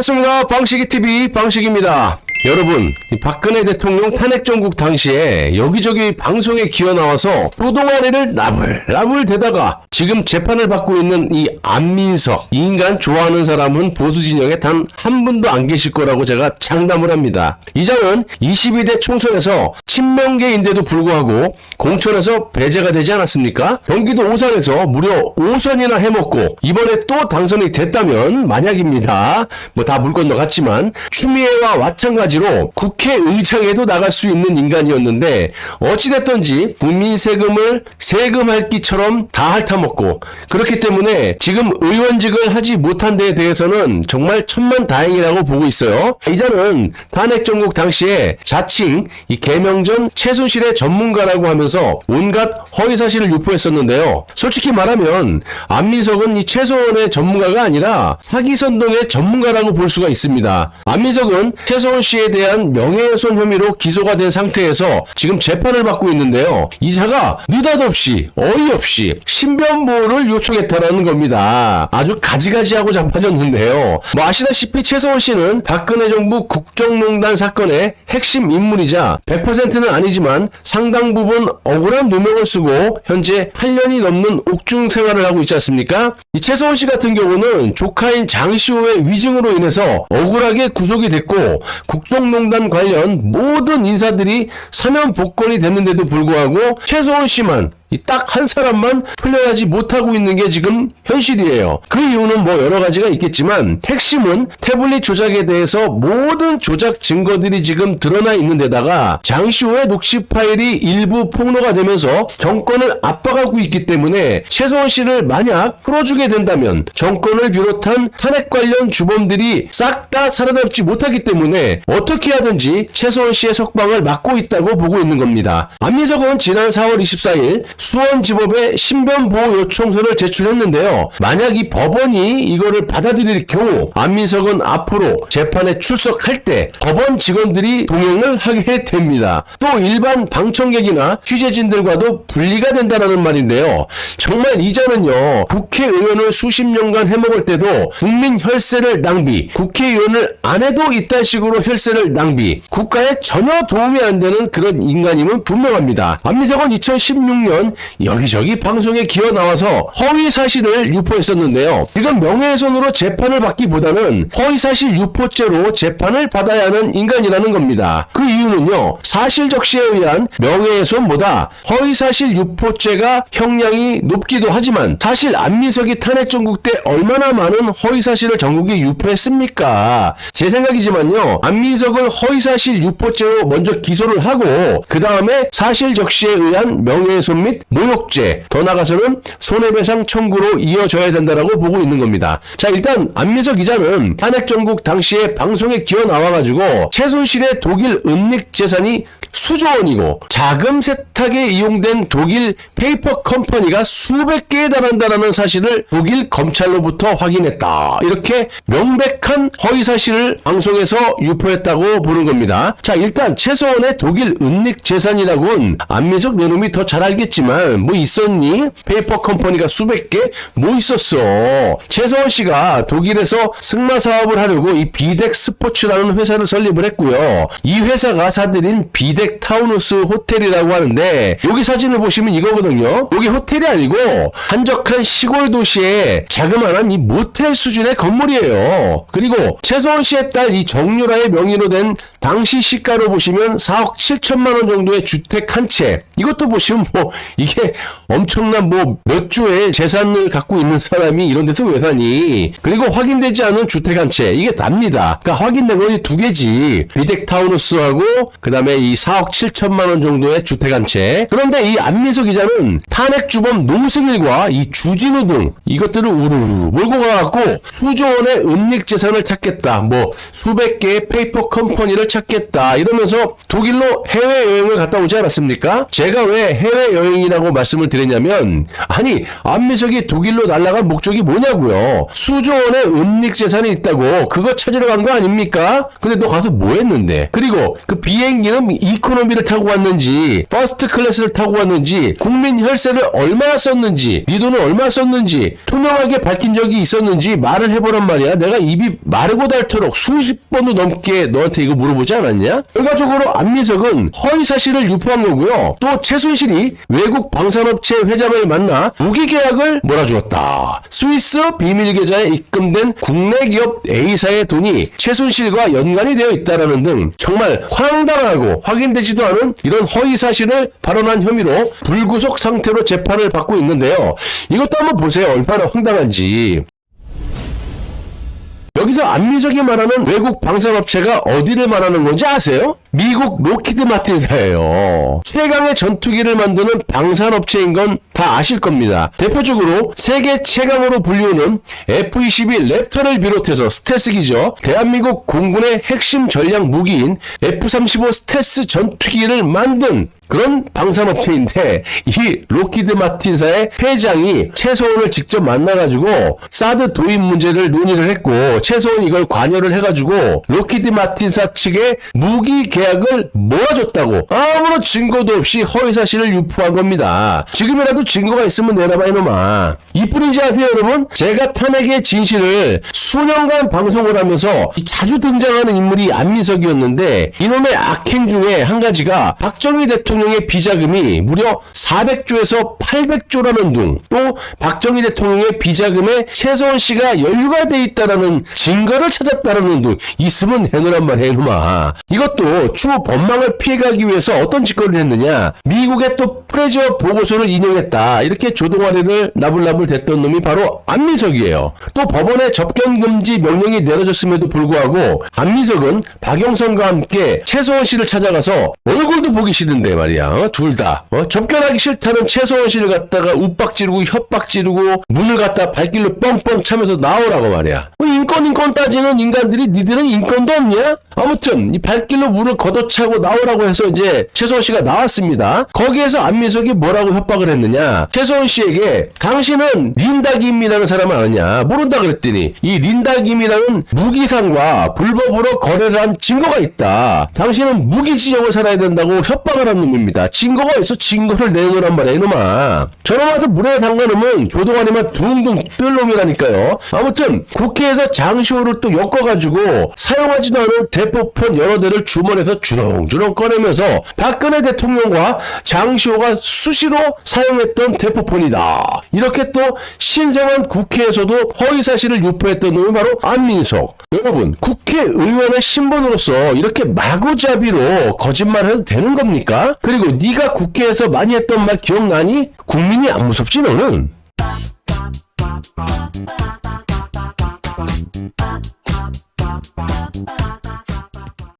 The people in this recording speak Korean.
반갑습니다. 방식이TV 방식입니다. 여러분, 박근혜 대통령 탄핵 정국 당시에 여기저기 방송에 기어 나와서 부동아리를 나불나불 대다가 지금 재판을 받고 있는 이 안민석, 이 인간 좋아하는 사람은 보수 진영에 단 한 분도 안 계실 거라고 제가 장담을 합니다. 이자는 22대 총선에서 친명계인데도 불구하고 공천에서 배제가 되지 않았습니까? 경기도 오산에서 무려 5선이나 해먹고 이번에 또 당선이 됐다면 만약입니다. 뭐 다 물 건너갔지만 추미애와 마찬가지로 국회의장에도 나갈 수 있는 인간이었는데 어찌됐던지 국민 세금을 세금할 기처럼 다 핥아먹고, 그렇기 때문에 지금 의원직을 하지 못한 데에 대해서는 정말 천만다행이라고 보고 있어요. 이자는 탄핵 정국 당시에 자칭 이 개명 전 최순실의 전문가라고 하면서 온갖 허위사실을 유포했었는데요. 솔직히 말하면 안민석은 이 최소원의 전문가가 아니라 사기선동의 전문가라고 볼 수가 있습니다. 안민석은 최소원 씨에 대한 명예훼손 혐의로 기소가 된 상태에서 지금 재판을 받고 있는데요. 이자가 느닷없이 어이없이 신변보호를 요청했다라는 겁니다. 아주 가지가지하고 자빠졌는데요. 뭐 아시다시피 최소원 씨는 박근혜 정부 국정농단 사건의 핵심 인물이자 100%는 아니지만 상당 부분 억울한 누명을 쓰고 현재 8년이 넘는 옥중 생활을 하고 있지 않습니까? 이 최소원 씨 같은 경우는 조카인 장시호의 위증으로 인해서 억울하게 구속이 됐고 국정농단 관련 모든 인사들이 사면 복권이 됐는데도 불구하고 최소원 씨만 딱 한 사람만 풀려나지 못하고 있는 게 지금 현실이에요. 그 이유는 뭐 여러 가지가 있겠지만 핵심은 태블릿 조작에 대해서 모든 조작 증거들이 지금 드러나 있는 데다가 장시호의 녹취 파일이 일부 폭로가 되면서 정권을 압박하고 있기 때문에 최소원 씨를 만약 풀어주게 된다면 정권을 비롯한 탄핵 관련 주범들이 싹 다 살아남지 못하기 때문에 어떻게 하든지 최소원 씨의 석방을 막고 있다고 보고 있는 겁니다. 안민석은 지난 4월 24일 수원지법에 신변보호 요청서를 제출했는데요. 만약 이 법원이 이거를 받아들일 경우 안민석은 앞으로 재판에 출석할 때 법원 직원들이 동행을 하게 됩니다. 또 일반 방청객이나 취재진들과도 분리가 된다는 말인데요. 정말 이자는요, 국회의원을 수십 년간 해먹을 때도 국민 혈세를 낭비, 국회의원을 안 해도 이딴 식으로 혈세를 낭비, 국가에 전혀 도움이 안 되는 그런 인간임은 분명합니다. 안민석은 2016년 여기저기 방송에 기어 나와서 허위사실을 유포했었는데요. 이건 명예훼손으로 재판을 받기보다는 허위사실 유포죄로 재판을 받아야 하는 인간이라는 겁니다. 그 이유는요, 사실적시에 의한 명예훼손보다 허위사실 유포죄가 형량이 높기도 하지만 사실 안민석이 탄핵 정국 때 얼마나 많은 허위사실을 전국에 유포했습니까? 제 생각이지만요, 안민석을 허위사실 유포죄로 먼저 기소를 하고 그 다음에 사실적시에 의한 명예훼손 및 모욕죄, 더 나아가서는 손해배상 청구로 이어져야 된다라고 보고 있는 겁니다. 자, 일단 안민석 기자는 탄핵 정국 당시에 방송에 기어 나와가지고 최순실의 독일 은닉 재산이 수조 원이고 자금 세탁에 이용된 독일 페이퍼 컴퍼니가 수백 개에 달한다는 사실을 독일 검찰로부터 확인했다. 이렇게 명백한 허위사실을 방송에서 유포했다고 보는 겁니다. 자, 일단 최소원의 독일 은닉 재산이라고는 안민석 내놈이 더 잘 알겠지만 뭐 있었니? 페이퍼 컴퍼니가 수백 개? 뭐 있었어? 최소원 씨가 독일에서 승마 사업을 하려고 이 비덱 스포츠라는 회사를 설립을 했고요. 이 회사가 사들인 비덱 타운하우스 호텔이라고 하는데 여기 사진을 보시면 이거거든요. 여기 호텔이 아니고 한적한 시골 도시의 자그마한 이 모텔 수준의 건물이에요. 그리고 최소원 씨의 딸 이 정유라의 명의로 된 당시 시가로 보시면 4억 7천만 원 정도의 주택 한 채. 이것도 보시면 뭐 이게 엄청난 뭐 몇 조의 재산을 갖고 있는 사람이 이런 데서 왜 사니? 그리고 확인되지 않은 주택 한 채. 이게 답니다. 그러니까 확인된 건 두 개지. 비덱 타운하우스하고 그 다음에 이 4억 7천만 원 정도의 주택 한 채. 그런데 이 안민석 기자는 탄핵 주범 노승일과 이 주진우 등 이것들을 우르르 몰고 가갖고 수조 원의 은닉 재산을 찾겠다. 뭐 수백 개의 페이퍼 컴퍼니를 찾겠다. 이러면서 독일로 해외여행을 갔다 오지 않았습니까? 제가 왜 해외여행이 비행이라고 말씀을 드렸냐면, 아니 안민석이 독일로 날아간 목적이 뭐냐고요. 수조 원의 은닉 재산이 있다고 그거 찾으러 간 거 아닙니까? 근데 너 가서 뭐 했는데? 그리고 그 비행기는 이코노미를 타고 왔는지 퍼스트 클래스를 타고 왔는지 국민 혈세를 얼마나 썼는지 네 돈을 얼마나 썼는지 투명하게 밝힌 적이 있었는지 말을 해보란 말이야. 내가 입이 마르고 닳도록 수십 번도 넘게 너한테 이거 물어보지 않았냐? 결과적으로 안민석은 허위사실을 유포한 거고요. 또 최순실이 외국 방산업체 회장을 만나 무기계약을 몰아주었다. 스위스 비밀계좌에 입금된 국내 기업 A사의 돈이 최순실과 연관이 되어 있다라는 등 정말 황당하고 확인되지도 않은 이런 허위사실을 발언한 혐의로 불구속 상태로 재판을 받고 있는데요. 이것도 한번 보세요. 얼마나 황당한지. 여기서 안민석이 말하는 외국 방산업체가 어디를 말하는 건지 아세요? 미국 로키드 마틴사예요. 최강의 전투기를 만드는 방산업체인 건 다 아실 겁니다. 대표적으로 세계 최강으로 불리우는 F-22 랩터를 비롯해서 스텔스기죠. 대한민국 공군의 핵심 전략 무기인 F-35 스텔스 전투기를 만든 그런 방산업체인데, 이 로키드 마틴사의 회장이 최소원을 직접 만나가지고 사드 도입 문제를 논의를 했고, 최소원이 이걸 관여를 해가지고 로키드 마틴사 측에 무기 계약을 몰아줬다고 아무런 증거도 없이 허위사실을 유포한 겁니다. 지금이라도 증거가 있으면 내놔봐 이놈아. 이뿐이지 아세요 여러분? 제가 탄핵의 진실을 수년간 방송을 하면서 자주 등장하는 인물이 안민석이었는데, 이놈의 악행 중에 한 가지가 박정희 대통령의 비자금이 무려 400조에서 800조라는 둥, 또 박정희 대통령의 비자금에 최소원 씨가 연루가 돼 있다라는 증거를 찾았다라는 둥 있으면 내놓으란 말이야 이놈아. 이것도 추후 법망을 피해가기 위해서 어떤 짓거리를 했느냐, 미국의 또 프레저 보고서를 인용했다, 이렇게 조동아리를 나불나불 댔던 놈이 바로 안민석이에요. 또 법원의 접견 금지 명령이 내려졌음에도 불구하고 안민석은 박영선과 함께 최소원 씨를 찾아가서 얼굴도 보기 싫은데 말이야. 둘 다 접견하기 싫다는 최소원 씨를 갖다가 윽박 지르고 협박 지르고 문을 갖다 발길로 뻥뻥 차면서 나오라고 말이야. 인권 따지는 인간들이 니들은 인권도 없냐? 아무튼 이 발길로 문을 걷어차고 나오라고 해서 이제 최소원 씨가 나왔습니다. 거기에서 안민석이 뭐라고 협박을 했느냐, 최소원 씨에게 당신은 린다 김이라는 사람을 아느냐, 모른다 그랬더니 이 린다 김이라는 무기상과 불법으로 거래를 한 증거가 있다, 당신은 무기지역을 살아야 된다고 협박을 한 놈입니다. 증거가 있어 증거를 내놓으란 말이야 이놈아. 저놈한테 물에 담가놓으면 조동아리만 둥둥 뜰 놈이라니까요. 아무튼 국회에서 장시호를 또 엮어가지고 사용하지도 않은 대포폰 여러 대를 주머니에서 주렁주렁 꺼내면서 박근혜 대통령과 장시호가 수시로 사용했던 대포폰이다, 이렇게 또 신성한 국회에서도 허위사실을 유포했던 놈이 바로 안민석. 여러분, 국회의원의 신분으로서 이렇게 마구잡이로 거짓말을 해도 되는 겁니까? 그리고 네가 국회에서 많이 했던 말 기억나니? 국민이 안 무섭지 너는?